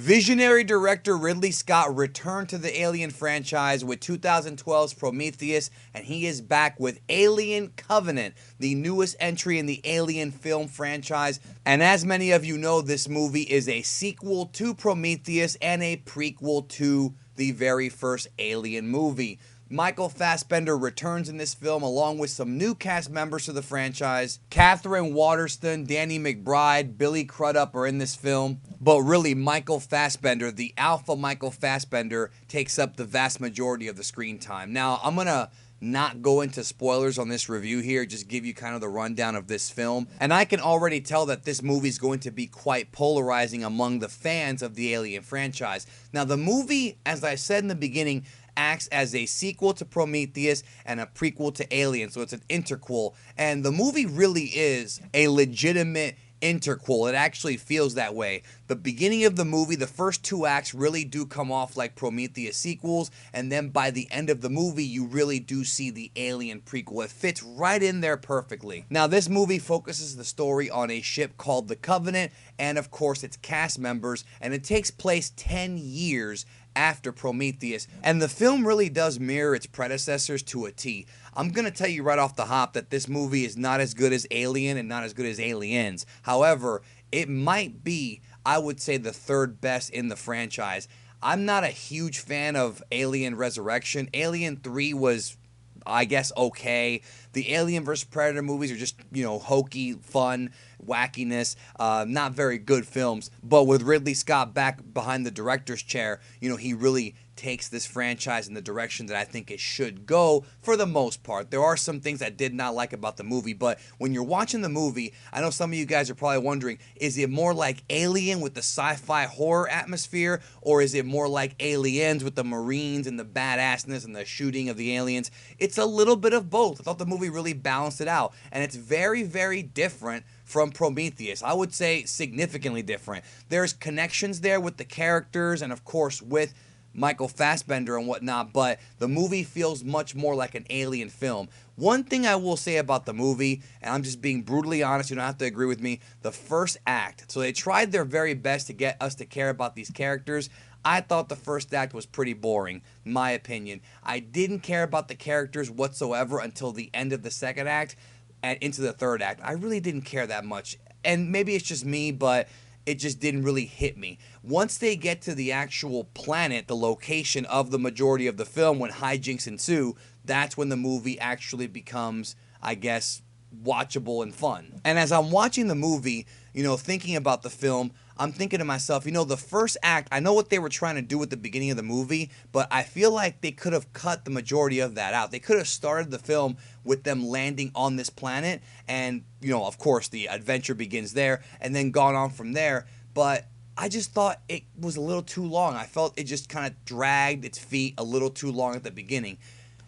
Visionary director Ridley Scott returned to the Alien franchise with 2012's Prometheus, and he is back with Alien Covenant, the newest entry in the Alien film franchise. And as many of you know, this movie is a sequel to Prometheus and a prequel to the very first Alien movie. Michael Fassbender returns in this film along with some new cast members to the franchise. Catherine Waterston, Danny McBride, Billy Crudup are in this film. But really, Michael Fassbender, the alpha Michael Fassbender, takes up the vast majority of the screen time. Now, I'm going to not go into spoilers on this review here, just give you kind of the rundown of this film. And I can already tell that this movie is going to be quite polarizing among the fans of the Alien franchise. Now, the movie, as I said in the beginning, acts as a sequel to Prometheus and a prequel to Alien, so it's an interquel. And the movie really is a legitimate interquel. It actually feels that way. The beginning of the movie, the first two acts really do come off like Prometheus sequels, and then by the end of the movie, you really do see the Alien prequel. It fits right in there perfectly. Now, this movie focuses the story on a ship called the Covenant, and of course, its cast members, and it takes place 10 years after Prometheus, and the film really does mirror its predecessors to a T. I'm gonna tell you right off the hop that this movie is not as good as Alien and not as good as Aliens. However, it might be, I would say, the third best in the franchise. I'm not a huge fan of Alien Resurrection. Alien 3 was, I guess, okay. The Alien vs. Predator movies are just, hokey, fun, wackiness, not very good films. But with Ridley Scott back behind the director's chair, he really takes this franchise in the direction that I think it should go for the most part. There are some things I did not like about the movie, but when you're watching the movie, I know some of you guys are probably wondering, is it more like Alien with the sci-fi horror atmosphere, or is it more like Aliens with the Marines and the badassness and the shooting of the aliens? It's a little bit of both. I thought the movie really balanced it out, and it's very, very different from Prometheus. I would say significantly different. There's connections there with the characters and, of course, with Michael Fassbender and whatnot, but the movie feels much more like an Alien film. One thing I will say about the movie, and I'm just being brutally honest, you don't have to agree with me, the first act. So they tried their very best to get us to care about these characters. I thought the first act was pretty boring, in my opinion. I didn't care about the characters whatsoever until the end of the second act and into the third act. I really didn't care that much. And maybe it's just me, but it just didn't really hit me. Once they get to the actual planet, the location of the majority of the film, when hijinks ensue, that's when the movie actually becomes, I guess, watchable and fun. And as I'm watching the movie, thinking about the film, I'm thinking to myself, the first act, I know what they were trying to do at the beginning of the movie, but I feel like they could have cut the majority of that out. They could have started the film with them landing on this planet, and, of course, the adventure begins there, and then gone on from there. But I just thought it was a little too long. I felt it just kind of dragged its feet a little too long at the beginning.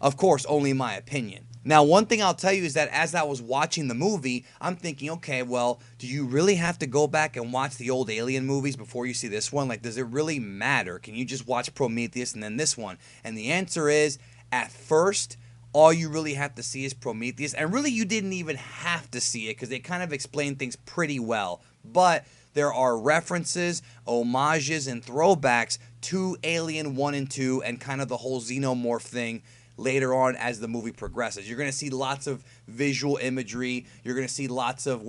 Of course, only my opinion. Now, one thing I'll tell you is that as I was watching the movie, I'm thinking, okay, well, do you really have to go back and watch the old Alien movies before you see this one? Like, does it really matter? Can you just watch Prometheus and then this one? And the answer is, at first, all you really have to see is Prometheus. And really, you didn't even have to see it because they kind of explain things pretty well. But there are references, homages, and throwbacks to Alien 1 and 2 and kind of the whole xenomorph thing later on as the movie progresses. You're going to see lots of visual imagery. You're going to see lots of,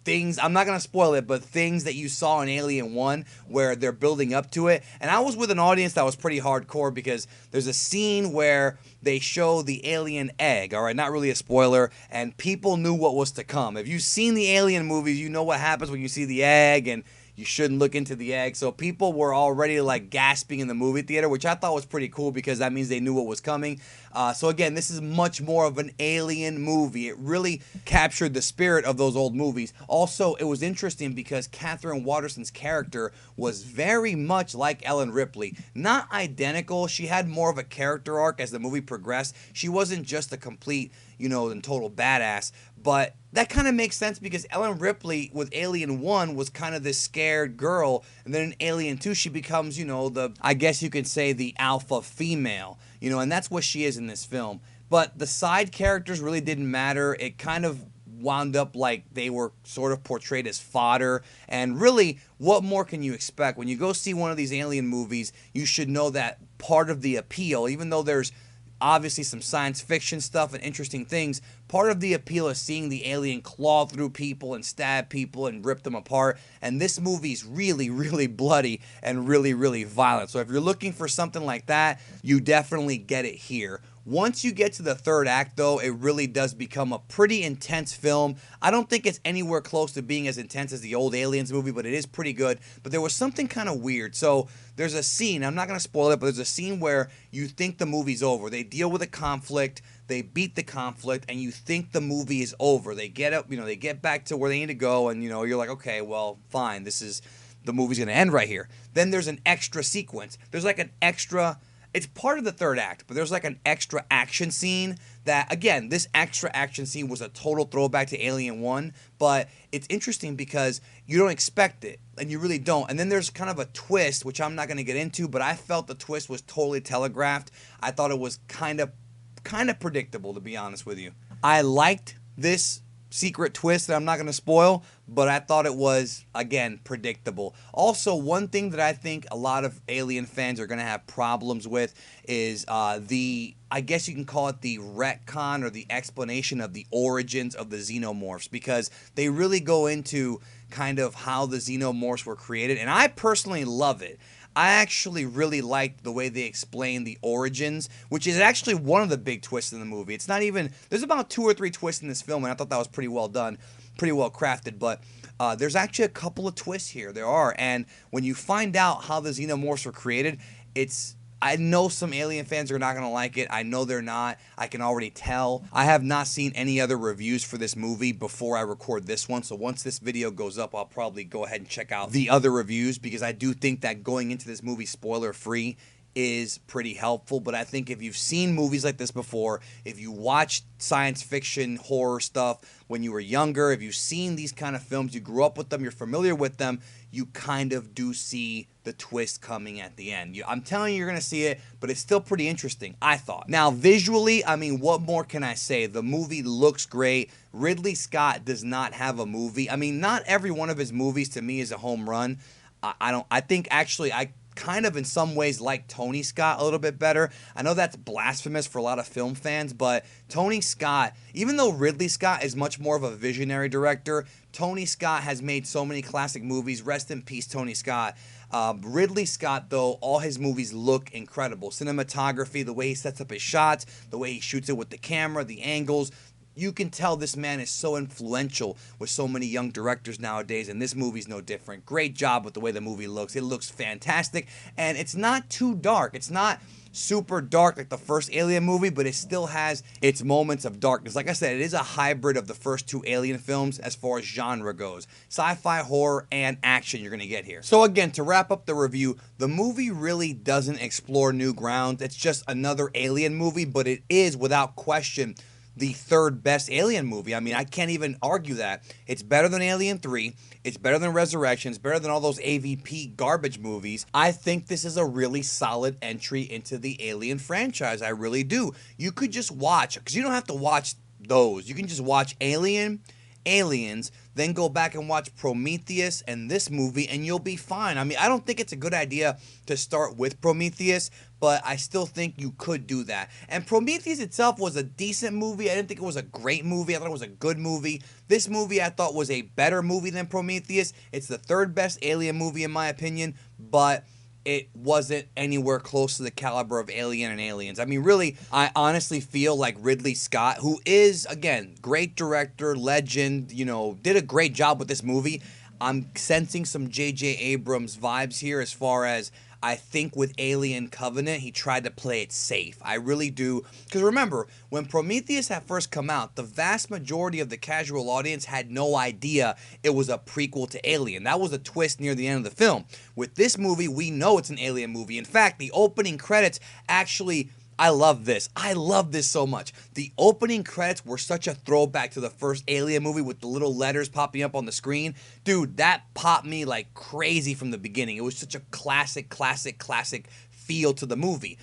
things, I'm not going to spoil it, but things that you saw in Alien 1 where they're building up to it. And I was with an audience that was pretty hardcore because there's a scene where they show the alien egg, all right, not really a spoiler, and people knew what was to come. If you've seen the Alien movies, you know what happens when you see the egg, and you shouldn't look into the egg. So people were already like gasping in the movie theater, which I thought was pretty cool because that means they knew what was coming. So again, this is much more of an Alien movie. It really captured the spirit of those old movies. Also, it was interesting because Catherine Waterston's character was very much like Ellen Ripley. Not identical. She had more of a character arc as the movie progressed. She wasn't just a complete, and total badass. But that kind of makes sense because Ellen Ripley with Alien 1 was kind of this scared girl. And then in Alien 2, she becomes, I guess you could say the alpha female. And that's what she is in this film. But the side characters really didn't matter. It kind of wound up like they were sort of portrayed as fodder. And really, what more can you expect? When you go see one of these alien movies, you should know that part of the appeal, even though there's obviously some science fiction stuff and interesting things, part of the appeal is seeing the alien claw through people and stab people and rip them apart. And this movie's really, really bloody and really, really violent. So if you're looking for something like that, you definitely get it here. Once you get to the third act, though, it really does become a pretty intense film. I don't think it's anywhere close to being as intense as the old Aliens movie, but it is pretty good. But there was something kind of weird. So there's a scene, I'm not going to spoil it, but there's a scene where you think the movie's over. They deal with a conflict, they beat the conflict, and you think the movie is over. They get up, they get back to where they need to go, and you're like, okay, well, fine, the movie's going to end right here. Then there's an extra sequence. There's like an extra... It's part of the third act, but there's like an extra action scene that, again, this extra action scene was a total throwback to Alien 1, but it's interesting because you don't expect it, and you really don't. And then there's kind of a twist, which I'm not going to get into, but I felt the twist was totally telegraphed. I thought it was kind of predictable, to be honest with you. I liked this secret twist that I'm not going to spoil, but I thought it was, again, predictable. Also, one thing that I think a lot of Alien fans are going to have problems with is I guess you can call it the retcon or the explanation of the origins of the xenomorphs, because they really go into kind of how the xenomorphs were created, and I personally love it. I actually really liked the way they explain the origins, which is actually one of the big twists in the movie. It's not even... There's about 2 or 3 twists in this film, and I thought that was pretty well done, pretty well crafted, but there's actually a couple of twists here. There are, and when you find out how the xenomorphs were created, it's... I know some Alien fans are not going to like it. I know they're not. I can already tell. I have not seen any other reviews for this movie before I record this one. So once this video goes up, I'll probably go ahead and check out the other reviews, because I do think that going into this movie spoiler-free is pretty helpful. But I think if you've seen movies like this before, if you watched science fiction, horror stuff when you were younger, if you've seen these kind of films, you grew up with them, you're familiar with them, you kind of do see the twist coming at the end. I'm telling you, you're going to see it, but it's still pretty interesting, I thought. Now, visually, I mean, what more can I say? The movie looks great. Ridley Scott does not have a movie. I mean, not every one of his movies to me is a home run. I think actually I kind of in some ways like Tony Scott a little bit better. I know that's blasphemous for a lot of film fans, but Tony Scott, even though Ridley Scott is much more of a visionary director, Tony Scott has made so many classic movies. Rest in peace, Tony Scott. Ridley Scott, though, all his movies look incredible. Cinematography, the way he sets up his shots, the way he shoots it with the camera, the angles. You can tell this man is so influential with so many young directors nowadays, and this movie's no different. Great job with the way the movie looks. It looks fantastic, and it's not too dark. It's not super dark like the first Alien movie, but it still has its moments of darkness. Like I said, it is a hybrid of the first 2 Alien films as far as genre goes. Sci-fi, horror, and action you're going to get here. So again, to wrap up the review, the movie really doesn't explore new ground. It's just another Alien movie, but it is, without question, the third best Alien movie. I mean, I can't even argue that. It's better than Alien 3. It's better than Resurrection. It's better than all those AVP garbage movies. I think this is a really solid entry into the Alien franchise. I really do. You could just watch, because you don't have to watch those. You can just watch Alien, Aliens, then go back and watch Prometheus and this movie, and you'll be fine. I mean, I don't think it's a good idea to start with Prometheus, but I still think you could do that. And Prometheus itself was a decent movie. I didn't think it was a great movie. I thought it was a good movie. This movie I thought was a better movie than Prometheus. It's the third best Alien movie in my opinion, but it wasn't anywhere close to the caliber of Alien and Aliens. I mean, really, I honestly feel like Ridley Scott, who is, again, great director, legend, did a great job with this movie. I'm sensing some J.J. Abrams vibes here as far as I think with Alien Covenant, he tried to play it safe. I really do. Because remember, when Prometheus had first come out, the vast majority of the casual audience had no idea it was a prequel to Alien. That was a twist near the end of the film. With this movie, we know it's an Alien movie. In fact, the opening credits actually... I love this. I love this so much. The opening credits were such a throwback to the first Alien movie with the little letters popping up on the screen. Dude, that popped me like crazy from the beginning. It was such a classic feel to the movie,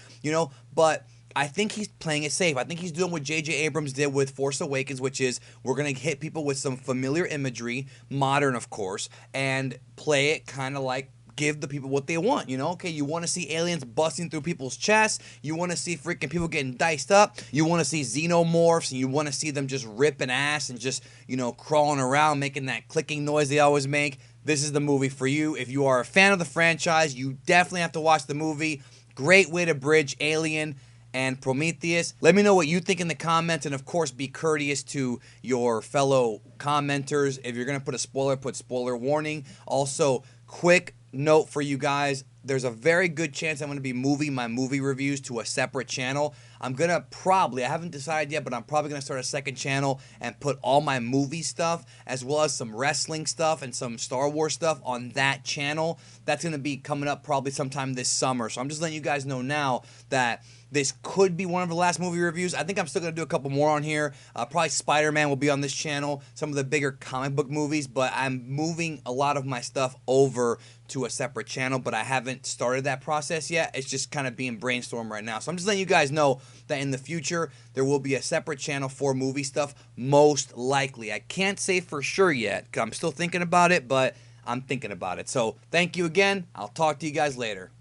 But I think he's playing it safe. I think he's doing what J.J. Abrams did with Force Awakens, which is we're going to hit people with some familiar imagery, modern, of course, and play it kind of like give the people what they want. You know, okay, you want to see aliens busting through people's chests. You want to see freaking people getting diced up. You want to see xenomorphs, and you want to see them just ripping ass and just, you know, crawling around, making that clicking noise they always make. This is the movie for you. If you are a fan of the franchise, you definitely have to watch the movie. Great way to bridge Alien and Prometheus. Let me know what you think in the comments, and of course be courteous to your fellow commenters. If you're gonna put a spoiler, put spoiler warning. Also, quick note for you guys, there's a very good chance I'm going to be moving my movie reviews to a separate channel. I'm going to probably, I haven't decided yet, but I'm probably going to start a second channel and put all my movie stuff as well as some wrestling stuff and some Star Wars stuff on that channel. That's going to be coming up probably sometime this summer. So I'm just letting you guys know now that this could be one of the last movie reviews. I think I'm still going to do a couple more on here. Probably Spider-Man will be on this channel, some of the bigger comic book movies, but I'm moving a lot of my stuff over to a separate channel, but I haven't started that process yet. It's just kind of being brainstormed right now. So I'm just letting you guys know that in the future, there will be a separate channel for movie stuff, most likely. I can't say for sure yet, because I'm still thinking about it, but I'm thinking about it. So thank you again. I'll talk to you guys later.